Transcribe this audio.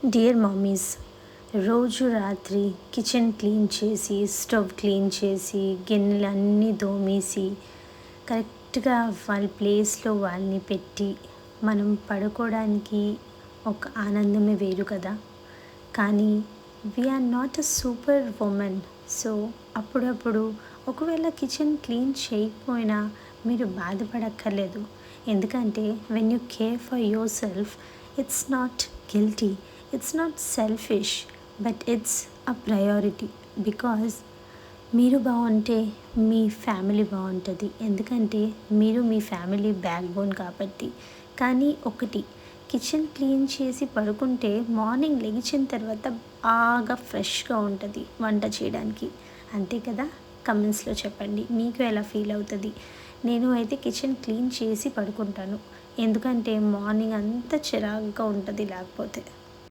Dear mummies, రోజు రాత్రి kitchen clean చేసి, స్టవ్ క్లీన్ చేసి, గిన్నెలు అన్నీ తోమేసి, కరెక్ట్గా వాళ్ళ ప్లేస్లో వాళ్ళని పెట్టి మనం పడుకోవడానికి ఒక ఆనందమే వేరు కదా. కానీ we're not a super women. So అప్పుడప్పుడు ఒకవేళ కిచెన్ క్లీన్ చేయకపోయినా మీరు బాధపడక్కర్లేదు. ఎందుకంటే when you care for yourself, it's not guilty, it's not selfish, but it's a priority. Because మీరు బాగుంటే మీ ఫ్యామిలీ బాగుంటుంది. ఎందుకంటే మీరు మీ ఫ్యామిలీ బ్యాక్ బోన్ కాబట్టి. కానీ ఒకటి, కిచెన్ క్లీన్ చేసి పడుకుంటే మార్నింగ్ లెగిచిన తర్వాత బాగా ఫ్రెష్గా ఉంటుంది వంట చేయడానికి. అంతే కదా? కమెంట్స్లో చెప్పండి మీకు ఎలా ఫీల్ అవుతుంది. నేను అయితే కిచెన్ క్లీన్ చేసి పడుకుంటాను. ఎందుకంటే మార్నింగ్ అంతా చిరాకుగా ఉంటుంది లేకపోతే.